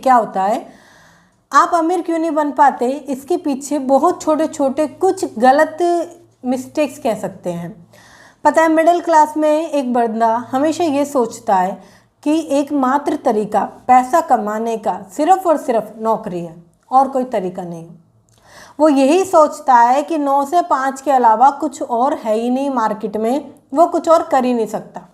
क्या होता है, आप अमीर क्यों नहीं बन पाते, इसके पीछे बहुत छोटे छोटे कुछ गलत मिस्टेक्स कह सकते हैं। पता है, मिडिल क्लास में एक बंदा हमेशा ये सोचता है कि एकमात्र तरीका पैसा कमाने का सिर्फ और सिर्फ नौकरी है और कोई तरीका नहीं। वो यही सोचता है कि 9 से 5 के अलावा कुछ और है ही नहीं मार्केट में, वो कुछ और कर ही नहीं सकता।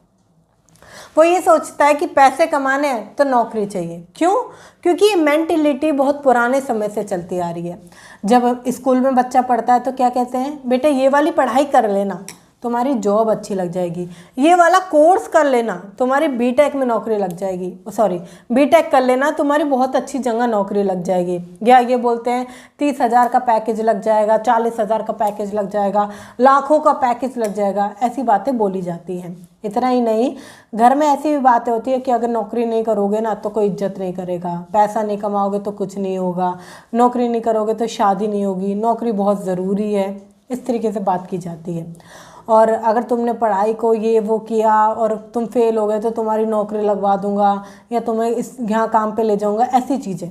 वो ये सोचता है कि पैसे कमाने हैं तो नौकरी चाहिए। क्यों? क्योंकि ये मेंटेलिटी बहुत पुराने समय से चलती आ रही है। जब स्कूल में बच्चा पढ़ता है तो क्या कहते हैं, बेटे ये वाली पढ़ाई कर लेना तुम्हारी जॉब अच्छी लग जाएगी, ये वाला कोर्स कर लेना तुम्हारी बीटेक में नौकरी लग जाएगी, सॉरी बीटेक कर लेना तुम्हारी बहुत अच्छी जगह नौकरी लग जाएगी। या ये बोलते हैं 30,000 का पैकेज लग जाएगा, 40,000 का पैकेज लग जाएगा, लाखों का पैकेज लग जाएगा, ऐसी बातें बोली जाती हैं। इतना ही नहीं, घर में ऐसी भी बातें होती है कि अगर नौकरी नहीं करोगे ना तो कोई इज्जत नहीं करेगा, पैसा नहीं कमाओगे तो कुछ नहीं होगा, नौकरी नहीं करोगे तो शादी नहीं होगी, नौकरी बहुत ज़रूरी है, इस तरीके से बात की जाती है। और अगर तुमने पढ़ाई को ये वो किया और तुम फेल हो गए तो तुम्हारी नौकरी लगवा दूंगा या तुम्हें इस यहाँ काम पे ले जाऊंगा, ऐसी चीज़ें।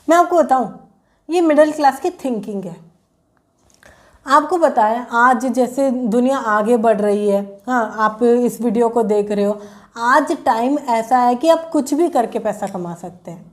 मैं आपको बताऊं, ये मिडिल क्लास की थिंकिंग है। आपको पता है आज जैसे दुनिया आगे बढ़ रही है, हाँ आप इस वीडियो को देख रहे हो, आज टाइम ऐसा है कि आप कुछ भी करके पैसा कमा सकते हैं।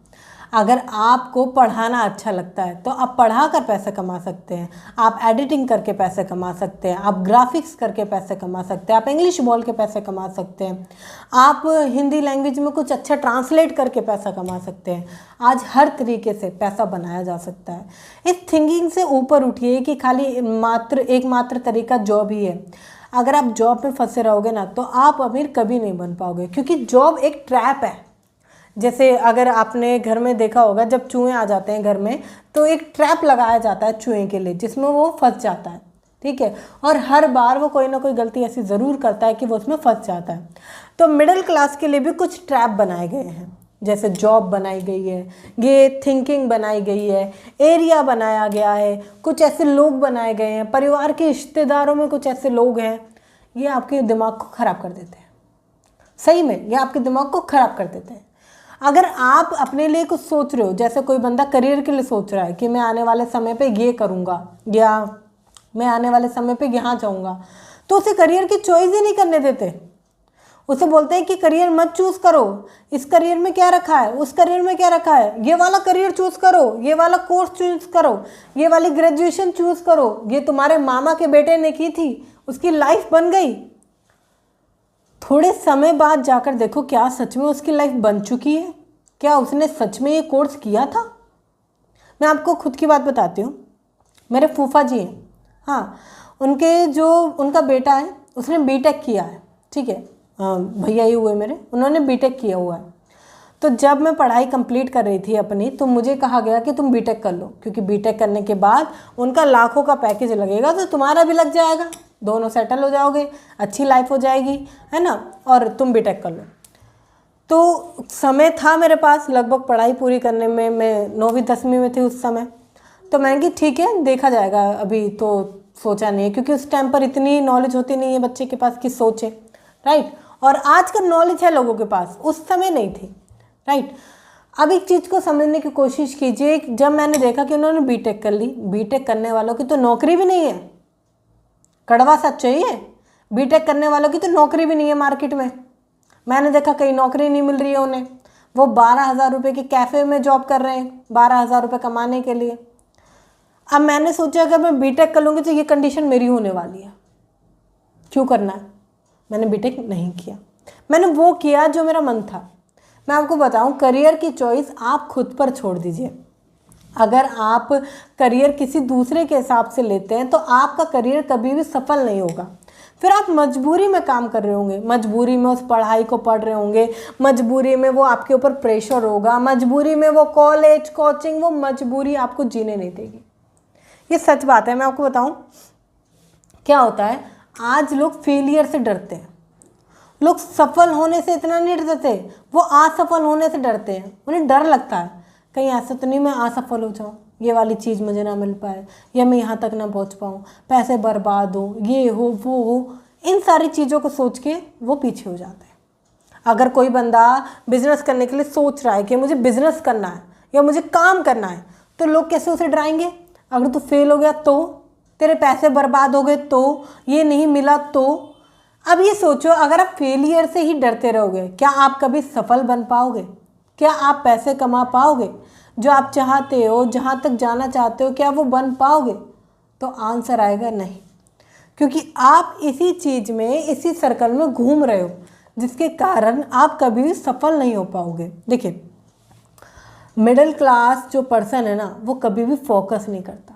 अगर आपको पढ़ाना अच्छा लगता है तो आप पढ़ा कर पैसे कमा सकते हैं, आप एडिटिंग करके पैसे कमा सकते हैं, आप ग्राफिक्स करके पैसे कमा सकते हैं, आप इंग्लिश बोल के पैसे कमा सकते हैं, आप हिंदी लैंग्वेज में कुछ अच्छा ट्रांसलेट करके पैसा कमा सकते हैं। आज हर तरीके से पैसा बनाया जा सकता है। इस थिंकिंग से ऊपर उठिए कि खाली एकमात्र तरीका जॉब ही है। अगर आप जॉब में फंसे रहोगे ना तो आप अमीर कभी नहीं बन पाओगे, क्योंकि जॉब एक ट्रैप है। जैसे अगर आपने घर में देखा होगा, जब चूहे आ जाते हैं घर में तो एक ट्रैप लगाया जाता है चूहे के लिए, जिसमें वो फंस जाता है, ठीक है, और हर बार वो कोई ना कोई गलती ऐसी ज़रूर करता है कि वो उसमें फंस जाता है। तो मिडिल क्लास के लिए भी कुछ ट्रैप बनाए गए हैं, जैसे जॉब बनाई गई है, ये थिंकिंग बनाई गई है, एरिया बनाया गया है, कुछ ऐसे लोग बनाए गए हैं, परिवार के रिश्तेदारों में कुछ ऐसे लोग हैं, ये आपके दिमाग को ख़राब कर देते हैं। सही में ये आपके दिमाग को ख़राब कर देते हैं। अगर आप अपने लिए कुछ सोच रहे हो, जैसे कोई बंदा करियर के लिए सोच रहा है कि मैं आने वाले समय पे ये करूँगा या मैं आने वाले समय पे यहाँ जाऊँगा, तो उसे करियर की चॉइस ही नहीं करने देते। उसे बोलते हैं कि करियर मत चूज़ करो, इस करियर में क्या रखा है, उस करियर में क्या रखा है, ये वाला करियर चूज़ करो, ये वाला कोर्स चूज़ करो, ये वाली ग्रेजुएशन चूज़ करो, ये तुम्हारे मामा के बेटे ने की थी, उसकी लाइफ बन गई। थोड़े समय बाद जाकर देखो क्या सच में उसकी लाइफ बन चुकी है, क्या उसने सच में ये कोर्स किया था। मैं आपको खुद की बात बताती हूँ। मेरे फूफा जी हैं, हाँ, उनका बेटा है, उसने बीटेक किया है, ठीक है, भैया ही हुए मेरे, उन्होंने बीटेक किया हुआ है। तो जब मैं पढ़ाई कंप्लीट कर रही थी अपनी, तो मुझे कहा गया कि तुम बीटेक कर लो, क्योंकि बीटेक करने के बाद उनका लाखों का पैकेज लगेगा, तो तुम्हारा भी लग जाएगा, दोनों सेटल हो जाओगे, अच्छी लाइफ हो जाएगी, है ना, और तुम बीटेक कर लो। तो समय था मेरे पास लगभग पढ़ाई पूरी करने में, मैं 9वीं 10वीं में थी उस समय। तो मैंने कि ठीक है देखा जाएगा, अभी तो सोचा नहीं है, क्योंकि उस टाइम पर इतनी नॉलेज होती नहीं है बच्चे के पास कि सोचे, राइट। और आज का नॉलेज है लोगों के पास, उस समय नहीं थी, राइट। अब एक चीज़ को समझने की कोशिश कीजिए। जब मैंने देखा कि उन्होंने बीटेक कर ली, बीटेक करने वालों की तो नौकरी भी नहीं है, कड़वा सच है, बीटेक करने वालों की तो नौकरी भी नहीं है मार्केट में। मैंने देखा कहीं नौकरी नहीं मिल रही है उन्हें, वो 12,000 रुपये के कैफ़े में जॉब कर रहे हैं 12,000 रुपये कमाने के लिए। अब मैंने सोचा अगर मैं बीटेक कर लूँगी तो ये कंडीशन मेरी होने वाली है, क्यों करना है। मैंने बीटेक नहीं किया, मैंने वो किया जो मेरा मन था। मैं आपको बताऊं, करियर की चॉइस आप खुद पर छोड़ दीजिए। अगर आप करियर किसी दूसरे के हिसाब से लेते हैं तो आपका करियर कभी भी सफल नहीं होगा। फिर आप मजबूरी में काम कर रहे होंगे, मजबूरी में उस पढ़ाई को पढ़ रहे होंगे, मजबूरी में वो आपके ऊपर प्रेशर होगा, मजबूरी में वो कॉलेज कोचिंग, वो मजबूरी आपको जीने नहीं देगी। ये सच बात है। मैं आपको बताऊं क्या होता है, आज लोग फेलियर से डरते हैं, लोग सफल होने से इतना नहीं डरते, वो असफल होने से डरते हैं। उन्हें डर लगता है कहीं ऐसा तो नहीं मैं असफल हो जाऊँ, ये वाली चीज़ मुझे ना मिल पाए, या मैं यहाँ तक ना पहुँच पाऊँ, पैसे बर्बाद हो, ये हो वो हो, इन सारी चीज़ों को सोच के वो पीछे हो जाते हैं। अगर कोई बंदा बिजनेस करने के लिए सोच रहा है कि मुझे बिजनेस करना है या मुझे काम करना है, तो लोग कैसे उसे डराएंगे? अगर तू फेल हो गया तो, तेरे पैसे बर्बाद हो गए तो, ये नहीं मिला तो। अब ये सोचो, अगर आप फेलियर से ही डरते रहोगे, क्या आप कभी सफल बन पाओगे? क्या आप पैसे कमा पाओगे? जो आप चाहते हो, जहाँ तक जाना चाहते हो, क्या वो बन पाओगे? तो आंसर आएगा नहीं, क्योंकि आप इसी चीज़ में, इसी सर्कल में घूम रहे हो, जिसके कारण आप कभी भी सफल नहीं हो पाओगे। देखिए, मिडिल क्लास जो पर्सन है ना, वो कभी भी फोकस नहीं करता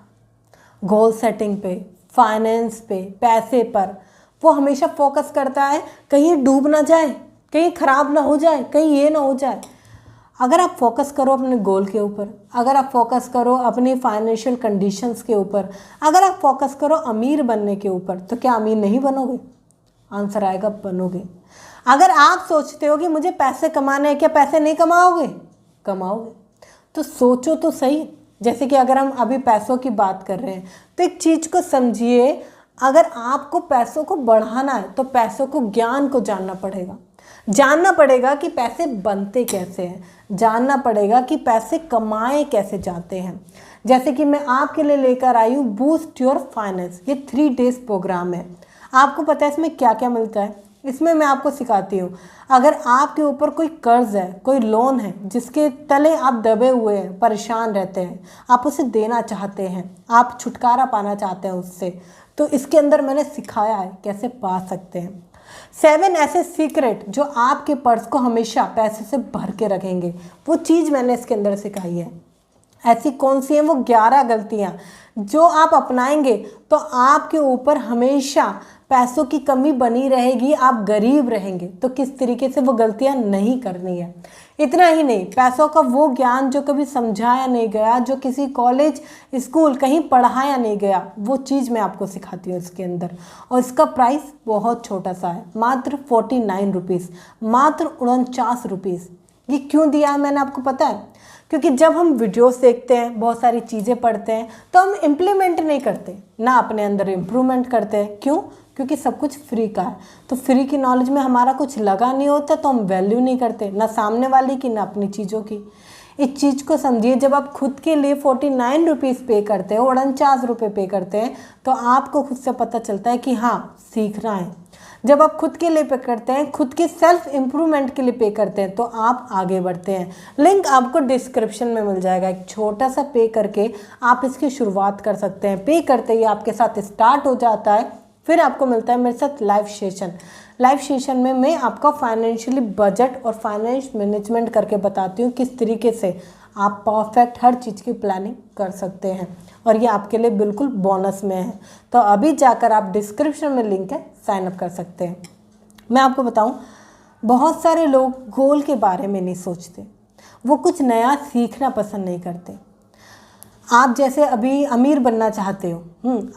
गोल सेटिंग पे, फाइनेंस पे, पैसे पर। वो हमेशा फोकस करता है कहीं डूब ना जाए, कहीं ख़राब ना हो जाए, कहीं ये ना हो जाए। अगर आप फोकस करो अपने गोल के ऊपर, अगर आप फोकस करो अपनी फाइनेंशियल कंडीशंस के ऊपर, अगर आप फोकस करो अमीर बनने के ऊपर, तो क्या अमीर नहीं बनोगे? आंसर आएगा बनोगे। अगर आप सोचते हो कि मुझे पैसे कमाने हैं, क्या पैसे नहीं कमाओगे? कमाओगे। तो सोचो तो सही। जैसे कि अगर हम अभी पैसों की बात कर रहे हैं, तो एक चीज़ को समझिए, अगर आपको पैसों को बढ़ाना है तो पैसों को, ज्ञान को जानना पड़ेगा। जानना पड़ेगा कि पैसे बनते कैसे हैं, जानना पड़ेगा कि पैसे कमाए कैसे जाते हैं। जैसे कि मैं आपके लिए लेकर आई हूँ बूस्ट योर फाइनेंस, ये 3 डेज प्रोग्राम है। आपको पता है इसमें क्या क्या मिलता है? इसमें मैं आपको सिखाती हूँ, अगर आपके ऊपर कोई कर्ज है, कोई लोन है, जिसके तले आप दबे हुए हैं, परेशान रहते हैं, आप उसे देना चाहते हैं, आप छुटकारा पाना चाहते हैं उससे, तो इसके अंदर मैंने सिखाया है कैसे पा सकते हैं। 7 ऐसे सीक्रेट जो आपके पर्स को हमेशा पैसे से भर के रखेंगे, वो चीज़ मैंने इसके अंदर सिखाई है। ऐसी कौन सी हैं वो 11 गलतियाँ जो आप अपनाएंगे तो आपके ऊपर हमेशा पैसों की कमी बनी रहेगी, आप गरीब रहेंगे। तो किस तरीके से वो गलतियाँ नहीं करनी है। इतना ही नहीं, पैसों का वो ज्ञान जो कभी समझाया नहीं गया, जो किसी कॉलेज, स्कूल, कहीं पढ़ाया नहीं गया, वो चीज़ मैं आपको सिखाती हूँ इसके अंदर। और इसका प्राइस बहुत छोटा सा है, मात्र 49 रुपीज़, मात्र 49 रुपीज़। ये क्यों दिया है मैंने आपको पता है? क्योंकि जब हम वीडियोस देखते हैं, बहुत सारी चीज़ें पढ़ते हैं, तो हम इम्प्लीमेंट नहीं करते, ना अपने अंदर इम्प्रूवमेंट करते हैं। क्यों? क्योंकि सब कुछ फ्री का है। तो फ्री की नॉलेज में हमारा कुछ लगा नहीं होता, तो हम वैल्यू नहीं करते, ना सामने वाले की, ना अपनी चीज़ों की। इस चीज़ को समझिए, जब आप खुद के लिए 49 रुपीज़ पे करते हो, 49 रुपये पे करते हैं, तो आपको खुद से पता चलता है कि हाँ, सीखना है। जब आप खुद के लिए पे करते हैं, खुद के सेल्फ इम्प्रूवमेंट के लिए पे करते हैं, तो आप आगे बढ़ते हैं। लिंक आपको डिस्क्रिप्शन में मिल जाएगा। एक छोटा सा पे करके आप इसकी शुरुआत कर सकते हैं। पे करते ही आपके साथ स्टार्ट हो जाता है, फिर आपको मिलता है मेरे साथ लाइव सेशन। लाइव सेशन में मैं आपका फाइनेंशियली बजट और फाइनेंस मैनेजमेंट करके बताती हूँ किस तरीके से आप परफेक्ट हर चीज़ की प्लानिंग कर सकते हैं, और ये आपके लिए बिल्कुल बोनस में है। तो अभी जाकर आप डिस्क्रिप्शन में लिंक है, साइन अप कर सकते हैं। मैं आपको बताऊं, बहुत सारे लोग गोल के बारे में नहीं सोचते, वो कुछ नया सीखना पसंद नहीं करते। आप जैसे अभी अमीर बनना चाहते हो,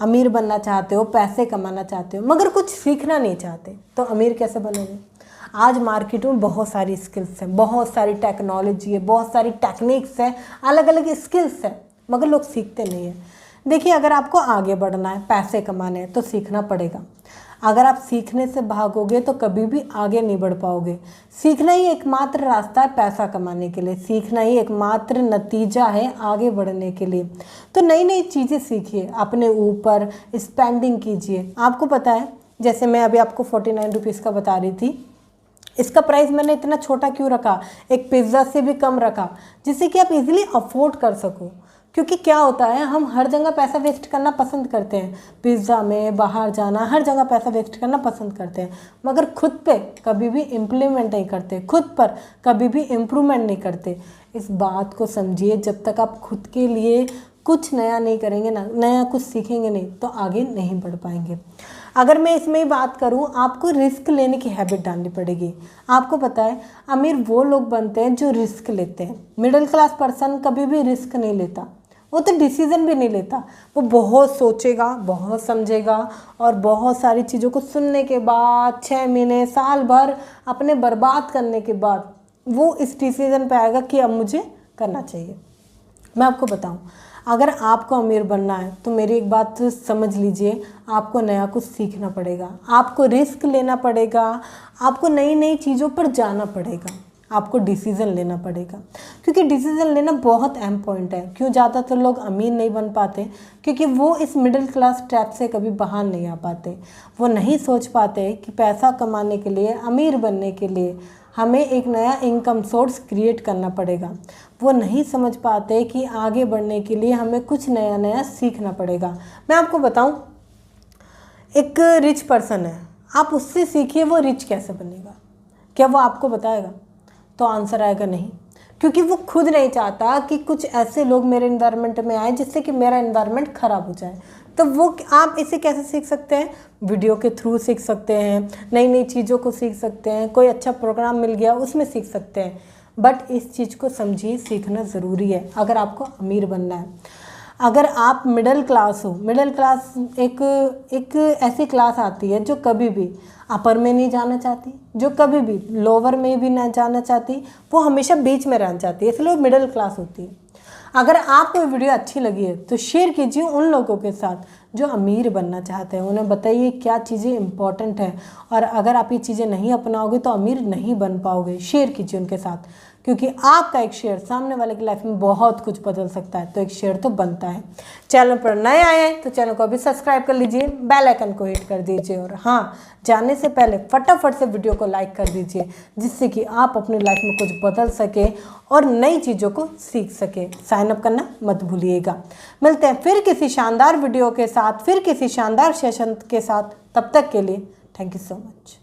अमीर बनना चाहते हो, पैसे कमाना चाहते हो, मगर कुछ सीखना नहीं चाहते, तो अमीर कैसे बनोगे? आज मार्केट में बहुत सारी स्किल्स हैं, बहुत सारी टेक्नोलॉजी है, बहुत सारी टेक्निक्स है, अलग अलग स्किल्स है, मगर लोग सीखते नहीं हैं। देखिए, अगर आपको आगे बढ़ना है, पैसे कमाने हैं, तो सीखना पड़ेगा। अगर आप सीखने से भागोगे तो कभी भी आगे नहीं बढ़ पाओगे। सीखना ही एकमात्र रास्ता है पैसा कमाने के लिए, सीखना ही एकमात्र नतीजा है आगे बढ़ने के लिए। तो नई नई चीज़ें सीखिए, अपने ऊपर स्पेंडिंग कीजिए। आपको पता है, जैसे मैं अभी आपको 49 रुपीज़ का बता रही थी, इसका प्राइस मैंने इतना छोटा क्यों रखा, एक पिज़्ज़ा से भी कम रखा, जिससे कि आप इजीली अफोर्ड कर सको। क्योंकि क्या होता है, हम हर जगह पैसा वेस्ट करना पसंद करते हैं, पिज़्ज़ा में, बाहर जाना, हर जगह पैसा वेस्ट करना पसंद करते हैं, मगर खुद पे कभी भी इम्प्लीमेंट नहीं करते, खुद पर कभी भी इम्प्रूवमेंट नहीं करते। इस बात को समझिए, जब तक आप खुद के लिए कुछ नया नहीं करेंगे ना, नया कुछ सीखेंगे नहीं, तो आगे नहीं बढ़ पाएंगे। अगर मैं इसमें ही बात करूं, आपको रिस्क लेने की हैबिट डालनी पड़ेगी। आपको पता है, अमीर वो लोग बनते हैं जो रिस्क लेते हैं। मिडिल क्लास पर्सन कभी भी रिस्क नहीं लेता, वो तो डिसीज़न भी नहीं लेता। वो बहुत सोचेगा, बहुत समझेगा, और बहुत सारी चीज़ों को सुनने के बाद 6 महीने, साल भर अपने बर्बाद करने के बाद वो इस डिसीज़न पे आएगा कि अब मुझे करना चाहिए। मैं आपको बताऊं, अगर आपको अमीर बनना है तो मेरी एक बात समझ लीजिए, आपको नया कुछ सीखना पड़ेगा, आपको रिस्क लेना पड़ेगा, आपको नई नई चीज़ों पर जाना पड़ेगा, आपको डिसीज़न लेना पड़ेगा। क्योंकि डिसीज़न लेना बहुत अहम पॉइंट है। क्यों ज़्यादातर लोग अमीर नहीं बन पाते? क्योंकि वो इस मिडिल क्लास ट्रैप से कभी बाहर नहीं आ पाते। वो नहीं सोच पाते कि पैसा कमाने के लिए, अमीर बनने के लिए हमें एक नया इनकम सोर्स क्रिएट करना पड़ेगा। वो नहीं समझ पाते कि आगे बढ़ने के लिए हमें कुछ नया नया सीखना पड़ेगा। मैं आपको बताऊं, एक रिच पर्सन है, आप उससे सीखिए वो रिच कैसे बनेगा। क्या वो आपको बताएगा? तो आंसर आएगा नहीं, क्योंकि वो खुद नहीं चाहता कि कुछ ऐसे लोग मेरे एनवायरनमेंट में आए जिससे कि मेरा एनवायरनमेंट ख़राब हो जाए। तो वो आप इसे कैसे सीख सकते हैं? वीडियो के थ्रू सीख सकते हैं, नई नई चीज़ों को सीख सकते हैं, कोई अच्छा प्रोग्राम मिल गया उसमें सीख सकते हैं। बट इस चीज़ को समझिए, सीखना ज़रूरी है अगर आपको अमीर बनना है। अगर आप मिडिल क्लास हो, मिडिल क्लास एक ऐसी क्लास आती है जो कभी भी अपर में नहीं जाना चाहती, जो कभी भी लोअर में भी ना जाना चाहती, वो हमेशा बीच में रहना चाहती है, इसलिए वो मिडिल क्लास होती है। अगर आपको ये वीडियो अच्छी लगी है तो शेयर कीजिए उन लोगों के साथ जो अमीर बनना चाहते हैं। उन्हें बताइए क्या चीज़ें इंपॉर्टेंट हैं, और अगर आप ये चीज़ें नहीं अपनाओगे तो अमीर नहीं बन पाओगे। शेयर कीजिए उनके साथ, क्योंकि आपका एक शेयर सामने वाले की लाइफ में बहुत कुछ बदल सकता है। तो एक शेयर तो बनता है। चैनल पर नए आए हैं तो चैनल को अभी सब्सक्राइब कर लीजिए, बेल आइकन को हिट कर दीजिए, और हाँ, जाने से पहले फटाफट से वीडियो को लाइक कर दीजिए, जिससे कि आप अपनी लाइफ में कुछ बदल सके और नई चीज़ों को सीख सके। साइन अप करना मत भूलिएगा। मिलते हैं फिर किसी शानदार वीडियो के साथ, फिर किसी शानदार सेशन के साथ। तब तक के लिए थैंक यू सो मच।